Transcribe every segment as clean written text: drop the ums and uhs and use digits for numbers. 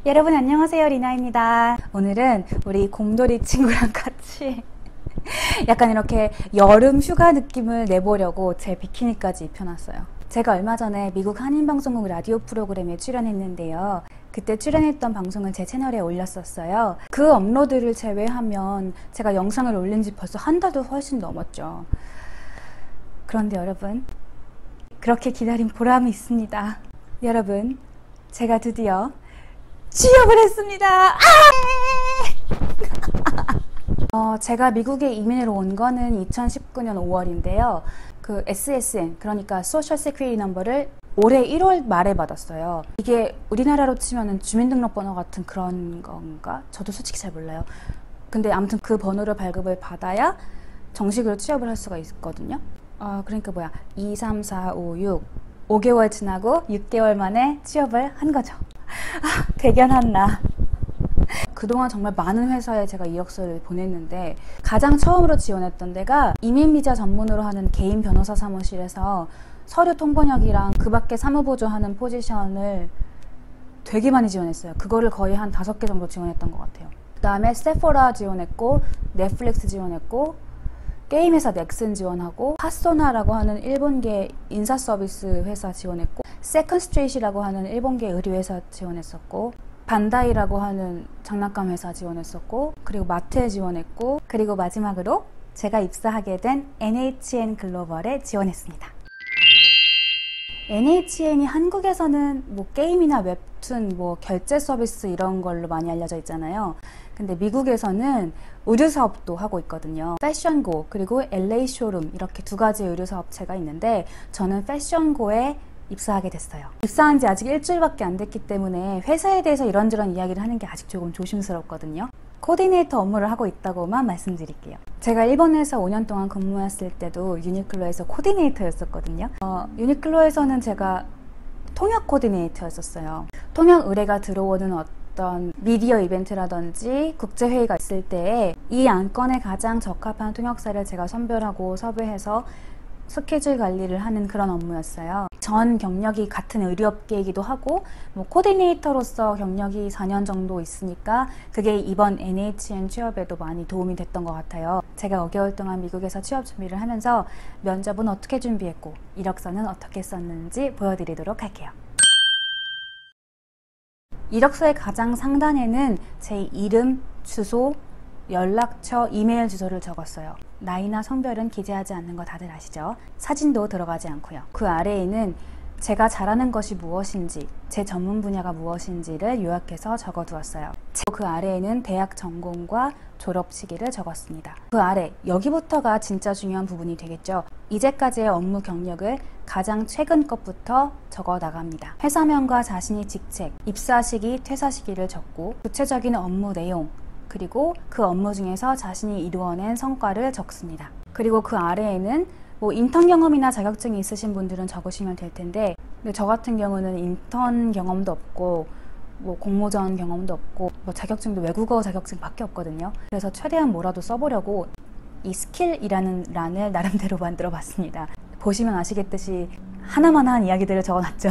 여러분 안녕하세요, 리나입니다. 오늘은 우리 곰돌이 친구랑 같이 약간 이렇게 여름 휴가 느낌을 내보려고 제 비키니까지 입혀놨어요. 제가 얼마 전에 미국 한인방송국 라디오 프로그램에 출연했는데요. 그때 출연했던 방송을 제 채널에 올렸었어요. 그 업로드를 제외하면 제가 영상을 올린 지 벌써 한 달도 훨씬 넘었죠. 그런데 여러분, 그렇게 기다린 보람이 있습니다. 여러분, 제가 드디어 취업을 했습니다. 제가 미국에 이민을 온 거는 2019년 5월인데요. 그 SSN, 그러니까 소셜 세큐리티 넘버를 올해 1월 말에 받았어요. 이게 우리나라로 치면은 주민등록번호 같은 그런 건가? 저도 솔직히 잘 몰라요. 근데 아무튼 그 번호를 발급을 받아야 정식으로 취업을 할 수가 있거든요. 그러니까 2, 3, 4, 5, 6 5개월 지나고 6개월 만에 취업을 한 거죠. 대견한 나. 그동안 정말 많은 회사에 제가 이력서를 보냈는데 가장 처음으로 지원했던 데가 이민비자 전문으로 하는 개인 변호사 사무실에서 서류 통번역이랑 그 밖에 사무보조하는 포지션을 되게 많이 지원했어요. 그거를 거의 한 5개 정도 지원했던 것 같아요. 그 다음에 세포라 지원했고, 넷플릭스 지원했고, 게임 회사 넥슨 지원하고, 파소나라고 하는 일본계 인사 서비스 회사 지원했고, 세컨 스트레이트라고 하는 일본계 의류회사 지원했었고, 반다이라고 하는 장난감 회사 지원했었고, 그리고 마트에 지원했고, 그리고 마지막으로 제가 입사하게 된 NHN 글로벌에 지원했습니다. NHN이 한국에서는 뭐 게임이나 웹툰, 뭐 결제 서비스 이런 걸로 많이 알려져 있잖아요. 근데 미국에서는 의류 사업도 하고 있거든요. 패션고 그리고 LA 쇼룸 이렇게 두 가지 의류 사업체가 있는데 저는 패션고에 입사하게 됐어요. 입사한 지 아직 일주일밖에 안 됐기 때문에 회사에 대해서 이런저런 이야기를 하는 게 아직 조금 조심스럽거든요. 코디네이터 업무를 하고 있다고만 말씀드릴게요. 제가 일본에서 5년 동안 근무했을 때도 유니클로에서 코디네이터였었거든요. 유니클로에서는 제가 통역 코디네이터였었어요. 통역 의뢰가 들어오는 어떤 미디어 이벤트라든지 국제회의가 있을 때에 이 안건에 가장 적합한 통역사를 제가 선별하고 섭외해서 스케줄 관리를 하는 그런 업무였어요. 전 경력이 같은 의류업계이기도 하고 코디네이터로서 경력이 4년 정도 있으니까 그게 이번 NHN 취업에도 많이 도움이 됐던 것 같아요. 제가 5개월 동안 미국에서 취업 준비를 하면서 면접은 어떻게 준비했고 이력서는 어떻게 썼는지 보여드리도록 할게요. 이력서의 가장 상단에는 제 이름, 주소, 연락처, 이메일 주소를 적었어요. 나이나 성별은 기재하지 않는 거 다들 아시죠? 사진도 들어가지 않고요. 그 아래에는 제가 잘하는 것이 무엇인지, 제 전문 분야가 무엇인지를 요약해서 적어두었어요. 그 아래에는 대학 전공과 졸업 시기를 적었습니다. 그 아래, 여기부터가 진짜 중요한 부분이 되겠죠. 이제까지의 업무 경력을 가장 최근 것부터 적어 나갑니다. 회사명과 자신의 직책, 입사 시기, 퇴사 시기를 적고 구체적인 업무 내용, 그리고 그 업무 중에서 자신이 이루어낸 성과를 적습니다. 그리고 그 아래에는 인턴 경험이나 자격증이 있으신 분들은 적으시면 될 텐데, 근데 저 같은 경우는 인턴 경험도 없고 공모전 경험도 없고 자격증도 외국어 자격증밖에 없거든요. 그래서 최대한 뭐라도 써보려고 이 스킬이라는 란을 나름대로 만들어 봤습니다. 보시면 아시겠듯이 하나만한 이야기들을 적어놨죠.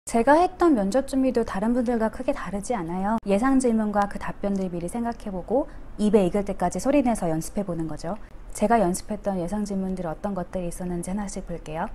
제가 했던 면접 준비도 다른 분들과 크게 다르지 않아요. 예상 질문과 그 답변들 미리 생각해보고 입에 익을 때까지 소리내서 연습해보는 거죠. 제가 연습했던 예상 질문들이 어떤 것들이 있었는지 하나씩 볼게요.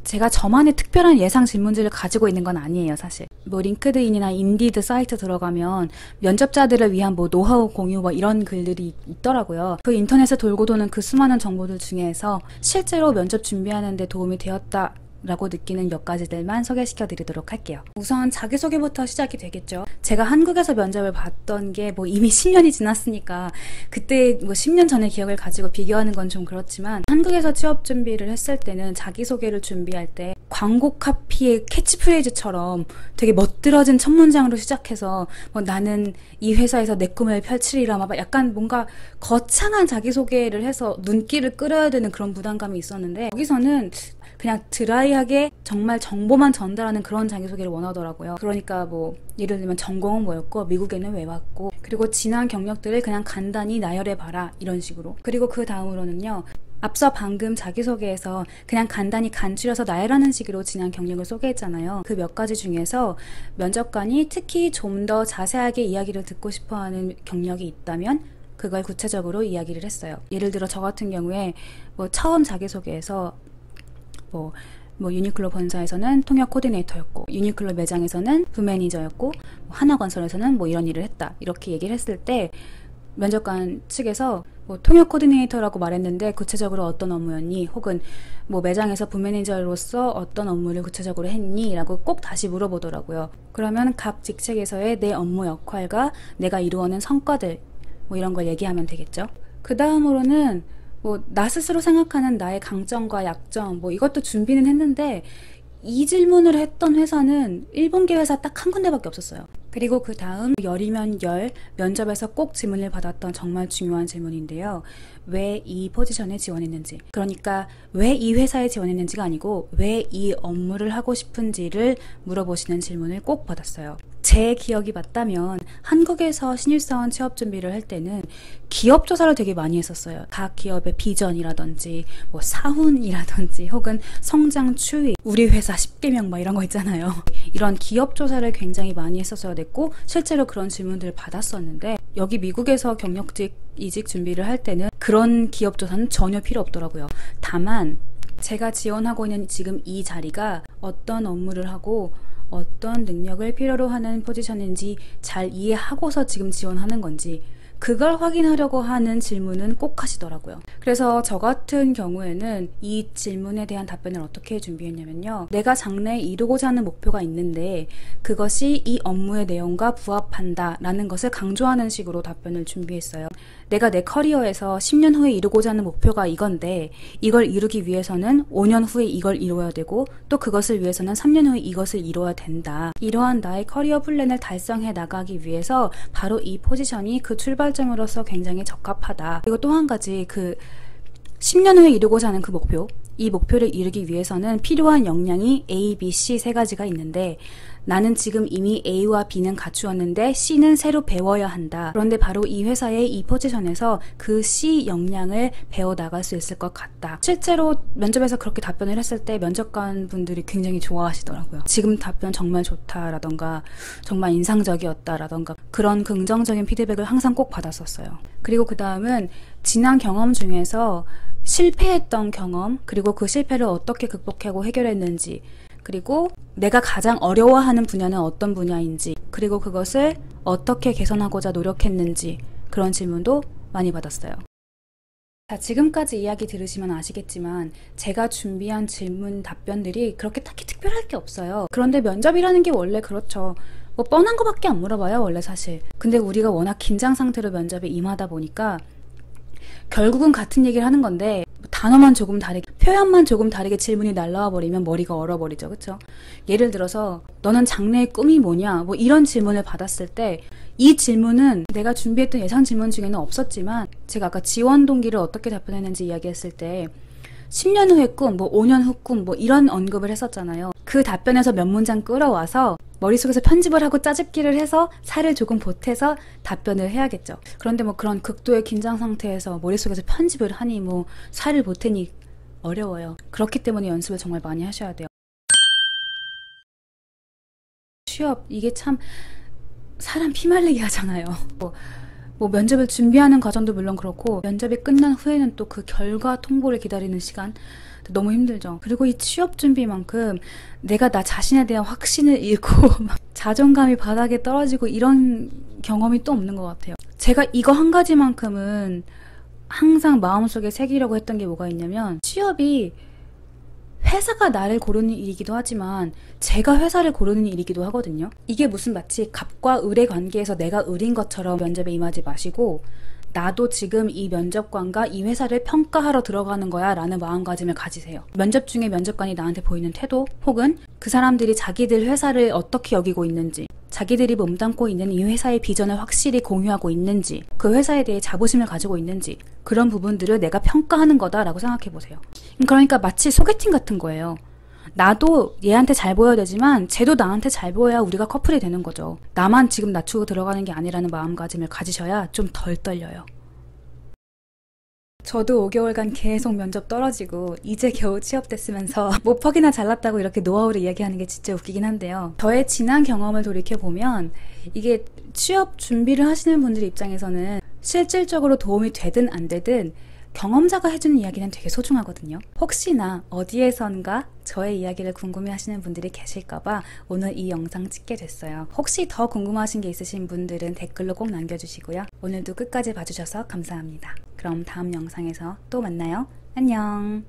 제가 저만의 특별한 예상 질문들을 가지고 있는 건 아니에요, 사실. 링크드인이나 인디드 사이트 들어가면 면접자들을 위한 노하우 공유 이런 글들이 있더라고요. 그 인터넷에 돌고 도는 그 수많은 정보들 중에서 실제로 면접 준비하는 데 도움이 되었다 라고 느끼는 몇 가지들만 소개시켜 드리도록 할게요. 우선 자기소개부터 시작이 되겠죠. 제가 한국에서 면접을 봤던 게 이미 10년이 지났으니까 그때 10년 전의 기억을 가지고 비교하는 건 좀 그렇지만 한국에서 취업 준비를 했을 때는 자기소개를 준비할 때 광고 카피의 캐치프레이즈처럼 되게 멋들어진 첫 문장으로 시작해서 나는 이 회사에서 내 꿈을 펼치리라 약간 뭔가 거창한 자기소개를 해서 눈길을 끌어야 되는 그런 부담감이 있었는데 여기서는 그냥 드라이하게 정말 정보만 전달하는 그런 자기소개를 원하더라고요. 그러니까 예를 들면 전공은 뭐였고 미국에는 왜 왔고 그리고 지난 경력들을 그냥 간단히 나열해봐라 이런 식으로. 그리고 그 다음으로는요, 앞서 방금 자기소개에서 그냥 간단히 간추려서 나열하는 식으로 지난 경력을 소개했잖아요. 그 몇 가지 중에서 면접관이 특히 좀 더 자세하게 이야기를 듣고 싶어하는 경력이 있다면 그걸 구체적으로 이야기를 했어요. 예를 들어 저 같은 경우에 뭐 처음 자기소개에서 뭐 유니클로 본사에서는 통역 코디네이터였고, 유니클로 매장에서는 부매니저였고, 하나건설에서는 뭐 이런 일을 했다, 이렇게 얘기를 했을 때 면접관 측에서 뭐 통역 코디네이터라고 말했는데 구체적으로 어떤 업무였니? 혹은 뭐 매장에서 부매니저로서 어떤 업무를 구체적으로 했니? 라고 꼭 다시 물어보더라고요. 그러면 각 직책에서의 내 업무 역할과 내가 이루어낸 성과들, 뭐 이런 걸 얘기하면 되겠죠. 그 다음으로는 뭐 나 스스로 생각하는 나의 강점과 약점, 뭐 이것도 준비는 했는데 이 질문을 했던 회사는 일본계 회사 딱 한 군데밖에 없었어요. 그리고 그 다음 열이면 열, 면접에서 꼭 질문을 받았던 정말 중요한 질문인데요. 왜 이 포지션에 지원했는지, 그러니까 왜 이 회사에 지원했는지가 아니고 왜 이 업무를 하고 싶은지를 물어보시는 질문을 꼭 받았어요. 제 기억이 맞다면 한국에서 신입사원 취업 준비를 할 때는 기업 조사를 되게 많이 했었어요. 각 기업의 비전이라든지 뭐 사훈이라든지 혹은 성장 추이, 우리 회사 10개명 막 이런 거 있잖아요. 이런 기업 조사를 굉장히 많이 했었어야 됐고 실제로 그런 질문들을 받았었는데 여기 미국에서 경력직 이직 준비를 할 때는 그런 기업 조사는 전혀 필요 없더라고요. 다만 제가 지원하고 있는 지금 이 자리가 어떤 업무를 하고 어떤 능력을 필요로 하는 포지션인지 잘 이해하고서 지금 지원하는 건지 그걸 확인하려고 하는 질문은 꼭 하시더라고요. 그래서 저 같은 경우에는 이 질문에 대한 답변을 어떻게 준비했냐면요. 내가 장래에 이루고자 하는 목표가 있는데 그것이 이 업무의 내용과 부합한다 라는 것을 강조하는 식으로 답변을 준비했어요. 내가 내 커리어에서 10년 후에 이루고자 하는 목표가 이건데 이걸 이루기 위해서는 5년 후에 이걸 이루어야 되고 또 그것을 위해서는 3년 후에 이것을 이루어야 된다. 이러한 나의 커리어 플랜을 달성해 나가기 위해서 바로 이 포지션이 그 출발점으로서 굉장히 적합하다. 그리고 또 한 가지 10년 후에 이루고자 하는 그 목표, 이 목표를 이루기 위해서는 필요한 역량이 A, B, C 세 가지가 있는데 나는 지금 이미 A와 B는 갖추었는데 C는 새로 배워야 한다. 그런데 바로 이 회사의 이 포지션에서 그 C 역량을 배워나갈 수 있을 것 같다. 실제로 면접에서 그렇게 답변을 했을 때 면접관 분들이 굉장히 좋아하시더라고요. 지금 답변 정말 좋다라던가 정말 인상적이었다라던가 그런 긍정적인 피드백을 항상 꼭 받았었어요. 그리고 그 다음은 지난 경험 중에서 실패했던 경험, 그리고 그 실패를 어떻게 극복하고 해결했는지, 그리고 내가 가장 어려워하는 분야는 어떤 분야인지, 그리고 그것을 어떻게 개선하고자 노력했는지 그런 질문도 많이 받았어요. 자, 지금까지 이야기 들으시면 아시겠지만 제가 준비한 질문 답변들이 그렇게 딱히 특별할 게 없어요. 그런데 면접이라는 게 원래 그렇죠. 뭐 뻔한 거밖에 안 물어봐요, 원래 사실. 근데 우리가 워낙 긴장 상태로 면접에 임하다 보니까 결국은 같은 얘기를 하는 건데 단어만 조금 다르게, 표현만 조금 다르게 질문이 날라와 버리면 머리가 얼어버리죠. 그쵸? 예를 들어서 너는 장래의 꿈이 뭐냐? 뭐 이런 질문을 받았을 때 이 질문은 내가 준비했던 예상 질문 중에는 없었지만 제가 아까 지원 동기를 어떻게 답변했는지 이야기했을 때 10년 후의 꿈, 뭐 5년 후 꿈, 뭐 이런 언급을 했었잖아요. 그 답변에서 몇 문장 끌어와서 머릿속에서 편집을 하고 짜집기를 해서 살을 조금 보태서 답변을 해야겠죠. 그런데 뭐 그런 극도의 긴장 상태에서 머릿속에서 편집을 하니 뭐 살을 보태니 어려워요. 그렇기 때문에 연습을 정말 많이 하셔야 돼요. 취업, 이게 참 사람 피말리게 하잖아요. 뭐 면접을 준비하는 과정도 물론 그렇고 면접이 끝난 후에는 또 그 결과 통보를 기다리는 시간 너무 힘들죠. 그리고 이 취업 준비만큼 내가 나 자신에 대한 확신을 잃고 자존감이 바닥에 떨어지고 이런 경험이 또 없는 것 같아요. 제가 이거 한 가지만큼은 항상 마음속에 새기려고 했던 게 뭐가 있냐면 취업이 회사가 나를 고르는 일이기도 하지만 제가 회사를 고르는 일이기도 하거든요. 이게 무슨 마치 갑과 을의 관계에서 내가 을인 것처럼 면접에 임하지 마시고 나도 지금 이 면접관과 이 회사를 평가하러 들어가는 거야 라는 마음가짐을 가지세요. 면접 중에 면접관이 나한테 보이는 태도 혹은 그 사람들이 자기들 회사를 어떻게 여기고 있는지, 자기들이 몸담고 있는 이 회사의 비전을 확실히 공유하고 있는지, 그 회사에 대해 자부심을 가지고 있는지, 그런 부분들을 내가 평가하는 거다라고 생각해보세요. 그러니까 마치 소개팅 같은 거예요. 나도 얘한테 잘 보여야 되지만 쟤도 나한테 잘 보여야 우리가 커플이 되는 거죠. 나만 지금 낮추고 들어가는 게 아니라는 마음가짐을 가지셔야 좀 덜 떨려요. 저도 5개월간 계속 면접 떨어지고 이제 겨우 취업됐으면서 못 퍽이나 잘났다고 이렇게 노하우를 이야기하는 게 진짜 웃기긴 한데요. 저의 지난 경험을 돌이켜보면 이게 취업 준비를 하시는 분들 입장에서는 실질적으로 도움이 되든 안 되든 경험자가 해주는 이야기는 되게 소중하거든요. 혹시나 어디에선가 저의 이야기를 궁금해하시는 분들이 계실까봐 오늘 이 영상 찍게 됐어요. 혹시 더 궁금하신 게 있으신 분들은 댓글로 꼭 남겨주시고요. 오늘도 끝까지 봐주셔서 감사합니다. 그럼 다음 영상에서 또 만나요. 안녕.